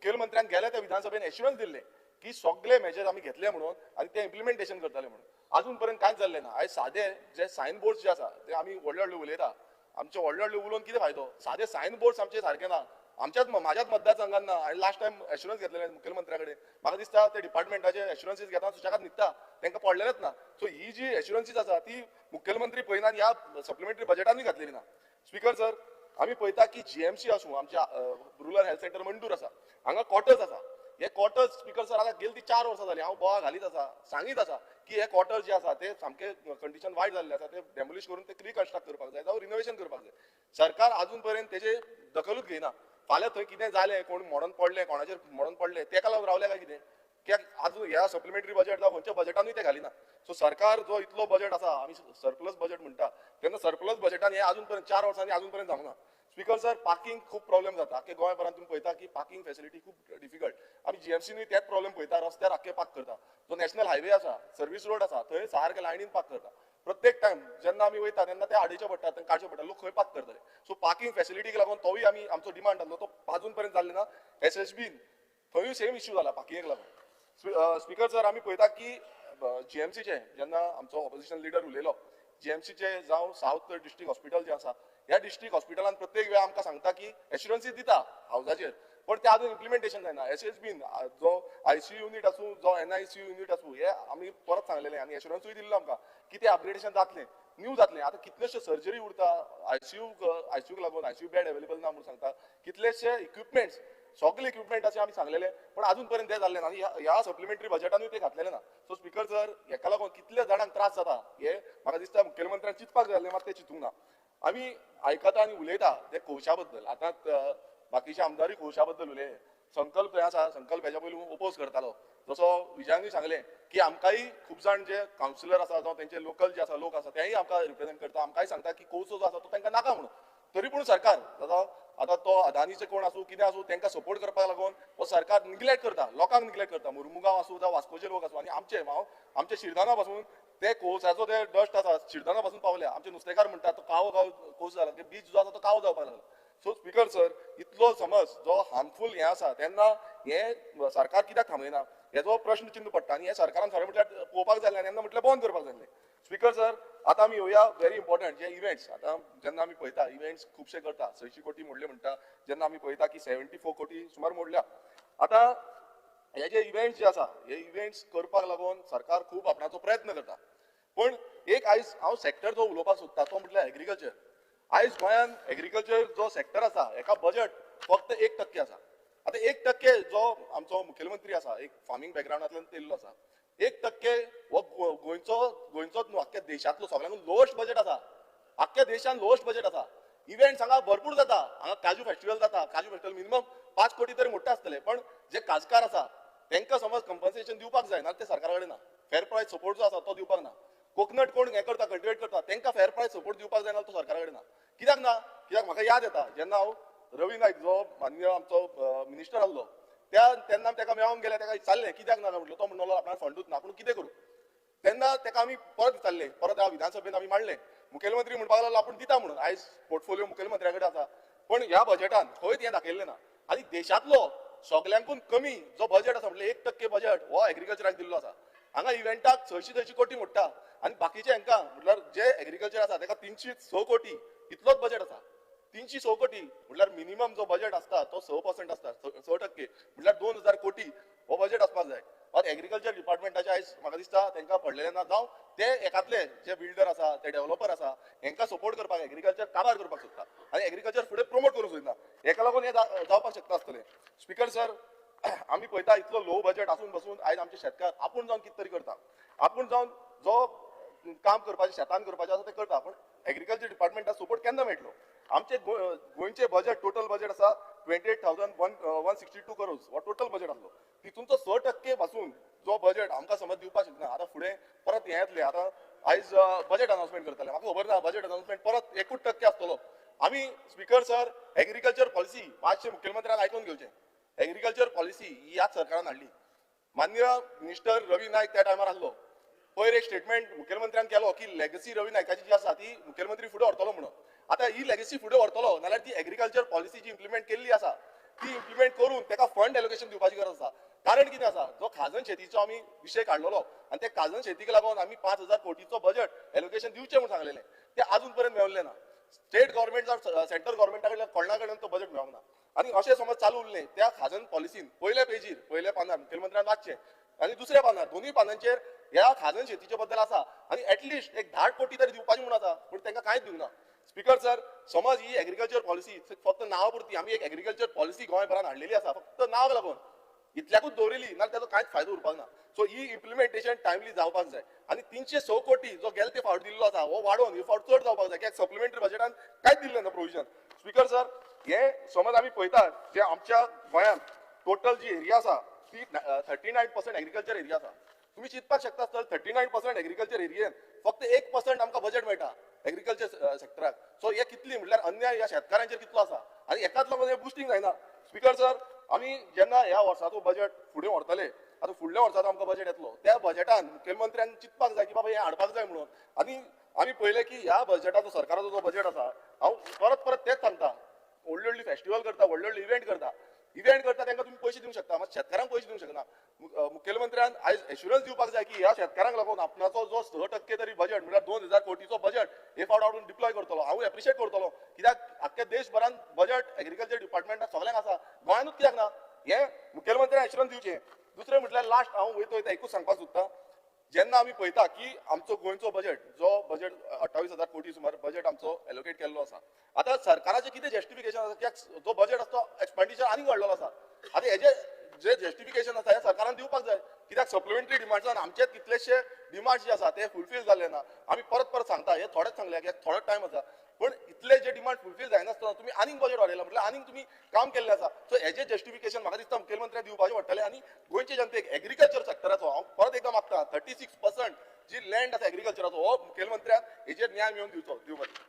मुखेलमंत्र्यान गेल्या त्या विधानसभेन एश्युरन्स दिल्ले की सगळे मेजर आम्ही घेतले म्हणून आणि ते इम्प्लिमेंटेशन करतले म्हणून. अजून पर्यंत कांयच जाल्लें ना. आयज सादे जे सायन बोर्ड्स जे आसा ते आमी व्हडले व्हडले उलयता, आमचे व्हडले व्हडले उलोवन कितें फायदो. सादे सायन बोर्ड्स आमचे सारखे ना. म्हाज्याच मतदारसंघात ना. हांवें लास्ट टायम एश्युरन्स घेतलेले मुखेलमंत्र्या कडेन. म्हाका दिसता ते डिपार्टमेंटाचे एश्युरन्सीस घेता सुशेगाद न्हिदता, तांकां पडलेलेच ना. सो ही जी एश्युरन्सीस आसा ती मुखेलमंत्री पळयनात, ह्या सप्लिमेंटरी बजेटानूय घातलेली ना. स्पीकर सर, आमी पळयता की जीएमसी आसूं, आमच्या रुरल हेल्थ सेंटर मंडूर आसा, हांगा क्वॉर्टर्स आसा. हे क्वॉर्टर्स स्पीकर सर आतां गेली ती 4 वर्सां जाली हांव बोवाळ घालीत आसा, सांगीत आसा की हे क्वॉर्टर्स जे आसा ते सामके कंडिशन वायट जाल्ले आसा, ते डेमोलिश करून ते रिकन्स्ट्रक्ट करपाक जाय जावं रिनोव्हेशन करपाक जाय. सरकार अजून पर्यंत तेजे दखलूच घेयना. फाल्यां थंय कितें जालें, कोण मोडून पडलें, कोणाचेर मोडून पडलें, तेका लागून रावले काय कितें? कित्याक आजून ह्या सप्लिमेंटरी बजेट जावं खंयच्या बजेटानूय ते घालिना. सो सरकार जो इतलो बजेट आसा, आमी सरप्लस बजेट म्हणटा, तेन्ना सरप्लस बजेटान हे अजून पर्यंत 4 वर्सांनी अजून पर्यंत जावंक ना. स्पीकर सर, पार्किंग खूब प्रॉब्लेम जाता. आख्खे गोंयभरांत तुम्ही पळयता की पार्किंग फेसिलिटी खूब डिफिकल्ट. आमी जीएमसीनूय तेच प्रॉब्लेम पळयता, रस्त्यार आख्खे पार्क करता. जो नॅशनल हायवे आसा, सर्व्हिस रोड आसा, थंय सारके लायनीन पार्क करता. प्रत्येक टायम जेन्ना आमी वयता तेन्ना ते आडयचे पडटा, तेंका काडचे पडटा, लोक खंय पार्क करतले. सो पार्किंग फेसिलिटीक लागून तोय आमी आमचो डिमांड आसलो, तो अजून पर्यंत जाल्ले ना. एसएसबीन थंयूय सेम इश्यू जाला पार्किंगेक लागून. स्पीकर सर, आमी पळयता की जीएमसीचे जेन्ना आमचो ऑपोजिशन लिडर उलयलो, जीएमसीचे जावं सावथ डिस्ट्रिक्ट हॉस्पिटल जे आसा, ह्या डिस्ट्रिक्ट हॉस्पिटलान प्रत्येक वेळा आमकां सांगता की एश्युरन्सीस दिता हावजाचेर, पण ते अजून इम्प्लिमेंटेशन जायना. एसएसबीन जो आयसीयू युनिट आसूं, जो एनआयसीयू युनिट आसूं, हे आमी परत सांगलेले आनी एश्युरन्सूय दिल्लो आमकां की ते अपग्रेडेशन जातलें, न्यू जातलें. आतां कितलेशे सर्जरी उरता, आयसीयूक लागून आयसीयू बेड अवेलेबल ना म्हणून सांगता, कितलेशे इक्विपमेंट्स, सगळे इक्विपमेंटाचे आमी सांगलेले, पण अजून पर्यंत ते जाल्ले ना. आनी ह्या सप्लिमेंटरी बजेटानूय ते घातलेले ना. सो स्पीकर सर, हेका लागून कितले जाणांक त्रास जाता हे म्हाका दिसता मुखेलमंत्र्यान चिंतपाक जाय, मात ते चिंतूंक ना. आमी आयकता आनी उलयता ते कोळशा बद्दल. आतां बाकीचे आमदारूय कोळशा बद्दल उलयले. संकल्प हे आसा, संकल्प हेच्या पयलीं ओपोज करतालो. जसो विजयानूय सांगलें की आमकांय खूब जाण जे कावन्सिलर आसा जावं तेंचे लोकल जे आसा लोक आसा, तेय आमकां रिप्रेझेंट करता. आमकांय सांगता की कोळसो जो आसा तो तांकां नाका म्हणून. तरी पूण सरकार आतां तो अदानीचे कोण आसूं, कितें आसूं, तांकां सपोर्ट करपाक लागून हो सरकार निग्लेक्ट करता, लोकांक निग्लेक्ट करता. मुर्मुगांव आसूं जावं वास्कोचे लोक आसूं, आनी आमचे शिरदाना पासून ते कोळशाचो ते डस्ट आसा शिरदाना पासून पावल्या. आमचे नुस्तेकार म्हणटात तो कावो कोळसो जाला, ते बीच जो आसा तो कावो जावपाक लागला. सो स्पीकर सर, इतलो समज जो हार्मफूल हे आसा, तेन्ना हे सरकार कित्याक थांबयना हेजो प्रश्न चिन्ह पडटा. आनी हे सरकारान खरें म्हटल्यार पळोवपाक जाय आसलें, तेन्ना म्हटल्यार बंद करपाक जाय आसलें. स्पीकर सर, आतां आमी येवया व्हेरी इम्पॉर्टंट जे इव्हेंट्स. आतां जेन्ना आमी पळयता इव्हेंट्स खुबशे करता, 600 कोटी मोडले म्हणटा, जेन्ना आमी पळयता की 74 कोटी सुमार मोडल्या. आतां हे जे इव्हेंट्स जे आसा, हे इव्हेंट्स करपाक लागून सरकार खूब आपणाचो प्रयत्न करता. पण एक आयज हांव सॅक्टर जो उलोवपाक सोदता तो म्हटल्यार एग्रीकल्चर. आयज गोंयान एग्रीकल्चर जो सॅक्टर आसा, हेका बजेट फक्त 1% आसा. आतां 1% जो आमचो मुखेलमंत्री आसा, एक फार्मिंग बॅकग्रावंडांतल्यान येयल्लो आसा, 1% हो गोंयचोच न्हू, आख्ख्या देशांतलो सगळ्यांकून लोवस्ट बजेट आसा. आख्ख्या देशान लोवस्ट बजेट आसा. इव्हेंट्स हांगा भरपूर जाता. हांगा काजू फेस्टिवल जाता, काजू फेस्टिवल मिनिमम 5 कोटी तरी मोडटा आसतले. पण जे काजकार आसा तांकां समज कंपन्सेशन दिवपाक जाय ना, ते सरकारा कडेन ना. फेर प्रायस सपोर्ट जो आसा तो दिवपाक ना. कोकनट कोण हे करता, कल्टिवेट करता, तांकां फेर प्रायस सपोर्ट दिवपाक जाय ना, तो सरकारा कडेन ना. कित्याक ना? कित्याक म्हाका याद येता जेन्ना हांव रवी नायक जो माननीय आमचो मिनिस्टर आसलो, तेन्ना ताका मेळोंक गेले, ताका विचारलें कित्याक ना म्हटलं. तो म्हणलो आपणाक फंडूच ना, पूण कितें करूं. तेन्ना ताका आमी परत विचारलें, परत ह्या विधानसभेन आमी मांडलें. मुखेलमंत्री म्हणपाक लागलो आपूण दिता म्हणून. आयज पोर्टफोलिओ मुखेलमंत्र्या कडेन आसा, पण ह्या बजेटान खंयच हें दाखयल्लें ना. आनी देशांतलो सगळ्यांकून कमी जो बजेट आसा म्हटल्यार 1% बजेट हो एग्रीकल्चराक दिल्लो आसा. हांगा इव्हेंटाक 600 कोटी मोडटा आनी बाकीचे हांकां म्हटल्यार जे एग्रीकल्चर आसा ताका 306 कोटी इतलोच बजेट आसा. 306 कोटी म्हटल्यार मिनिमम जो बजेट आसता तो 6% आसता, 6% म्हटल्यार 2000 कोटी हो बजेट आसपाक जाय. मात एग्रीकल्चर डिपार्टमेंटाचे आयज म्हाका दिसता तांकां पडलेले ना. जावं ते एकातले जे बिल्डर आसा, ते डेव्हलपर आसा, हांकां सपोर्ट करपाक एग्रीकल्चर काबार करपाक सोदता आनी एग्रीकल्चर फुडें प्रमोट करूंक सोदिना. हेका लागून हे जावपाक शकता आसतलें. स्पीकर सर, आमी पळयता इतलो लो बजेट आसून बसून आयज आमचे शेतकार आपूण जावन कितें तरी करता. आपूण जावन जो काम करपाचें शेतान करपाचें आसा तें करता, पण एग्रीकल्चर डिपार्टमेंटाक सपोर्ट केन्ना मेळटलो. आमचे गोंयचे बजेट टोटल बजेट आसा 28,162 करोड हो टोटल बजेट आसलो. तितूनचो 6% पासून जो बजेट आमकां समज दिवपाक शकना. आतां फुडें परत हें येतलें. आतां आयज बजेट अनाउन्समेंट करतले, म्हाका खबर ना बजेट अनाउन्समेंट परत 1% आसतलो. आमी स्पीकर सर एग्रीकल्चर पॉलिसी मातशें मुखेलमंत्र्यान आयकून घेवचें. एग्रीकल्चर पॉलिसी ही ह्याच सरकारान हाडली. माननीय मिनिस्टर रवी नायक त्या टायमार आसलो. पयर एक स्टेटमेंट मुखेलमंत्र्यान केलो की लेगसी रवी नायकाची जी आसा ती मुखेलमंत्री फुडें व्हरतलो म्हणून. आतां ही लेगसी फुडें व्हरतलो नाल्यार ती एग्रीकल्चर पॉलिसी जी इम्प्लिमेंट केल्ली आसा ती इम्प्लिमेंट करून त्याला फंड एलोकेशन दिवपाची गरज आसा. कारण कितें आसा, जो खाजन शेतीचो आमी विशय काडलेलो आनी त्या खाजन शेतीक लागून आमी 5,000 कोटीचो बजेट एलोकेशन दिवचें म्हणून सांगलेलें, ते अजून पर्यंत मेळिल्लें ना. स्टेट गव्हर्मेंट सेंट्रल गव्हर्मेंटा कडल्यान कोणा कडल्यान तो बजेट मेळोंक ना. आनी अशें समज चालू उरलें त्या खाजन पॉलिसीन पयल्या पेजीर पयल्या पानार मुखेलमंत्र्यान वाचचें आनी दुसऱ्या पानार दोनूय पानांचेर ह्या खाजन शेतीच्या बद्दल आसा आनी एटलिस्ट एक 10 कोटी तरी दिवपाची म्हणून आसा, पूण तांकां कांयच दिवना. स्पीकर सर, समज ही एग्रीकल्चर पॉलिसी फक्त नांवापुरती आमी एक एग्रीकल्चर पॉलिसी गोंयभरान हाडलेली आसा फक्त नांवाक लागून, इतल्याकूच दवरिली नाल्यार ताचो कांयच फायदो उरपाक ना. सो ही इम्प्लिमेंटेशन टायमली जावपाक जाय आनी 306 कोटी जो गेले ते फावट दिल्लो आसा हो वाडोवन ही फावट चड जावपाक जाय, कित्याक सप्लिमेंटरी बजेटान कांयच दिल्लें ना प्रोविजन. स्पीकर सर, हे समज आमी पळयतात जे आमच्या गोंयांत टोटल जी एरिया आसा ती 39% एग्रीकल्चर एरिया आसा. तुम्ही चिंतपाक शकता सर 39% एग्रीकल्चर एरियेन फक्त 1% आमकां बजेट मेळटा एग्रीकल्चर सेक्टराक. सो हे कितली म्हटल्यार अन्याय ह्या शेतकारांचेर कितलो आसा आनी हेकाच लागून हे बुस्टिंग जायना. स्पीकर सर, आमी जेन्ना ह्या वर्साचो बजेट फुडें व्हरतले, आतां फुडल्या वर्साचो आमकां बजेट येतलो, त्या बजेटान मुखेलमंत्र्यान चिंतपाक जाय की बाबा हे हाडपाक जाय म्हणून. आनी आमी पळयलें की ह्या बजेटाचो सरकाराचो जो बजेट आसा, हांव परत परत तेच सांगता, व्हडली व्हडली फेस्टिवल करता, व्हडले व्हडले इव्हेंट करता तांकां तुम्ही पैसे दिवंक शकता, मात शेतकारांक पैसे दिवंक शकना. मुखेलमंत्र्यान आयज एश्युरन्स दिवपाक जाय की ह्या शेतकारांक लागून आपणाचो जो 6% तरी बजेट म्हळ्यार 2,000 कोटीचो बजेट हे फावट हाडून डिप्लॉय करतलो. हांव एप्रिशिएट करतलो, कित्याक आख्ख्या देशभरान बजेट एग्रीकल्चर डिपार्टमेंटाक सगळ्यांक आसा, गोंयानूच कित्याक ना. हे मुखेलमंत्र्यान एश्युरन्स दिवचें. दुसरें म्हटल्यार लास्ट हांव वयता एकूच सांगपाक सोदतां, जेन्ना आमी पळयता की आमचो गोंयचो बजेट जो बजेट 28,000 कोटी सुमार बजेट आमचो एलोकेट केल्लो आसा, आतां सरकाराचें कितें जस्टिफिकेशन आसा, कित्याक जो बजेट आसा तो एक्सपेंडिचर आनीक वाडलेलो आसा. आतां हेजे जे जस्टिफिकेशन आसा हे सरकारान दिवपाक जाय, कित्याक सप्लिमेंटरी डिमांड्सान आमचे कितलेशे डिमांड्स जे आसा ते फुलफील जाल्ले ना. आमी परत परत सांगता, हे थोडेच सांगल्या कित्याक थोडो टायम आसा, पण इतले जे डिमांड फुलफील जायनासतना तुमी आनीक बजेट वाडयला म्हटल्यार आनीक तुमी काम केल्लें आसा. सो हेजे जस्टिफिकेशन म्हाका दिसता मुखेलमंत्र्याक दिवपाचें पडटलें आनी गोंयचे जनतेक एग्रीकल्चर सेक्टराचो हांव परत एकदां मागता 36% जी लँड आसा एग्रीकल्चराचो हो मुखेलमंत्र्याक हेजेर न्याय मेळोवन दिवपाचो.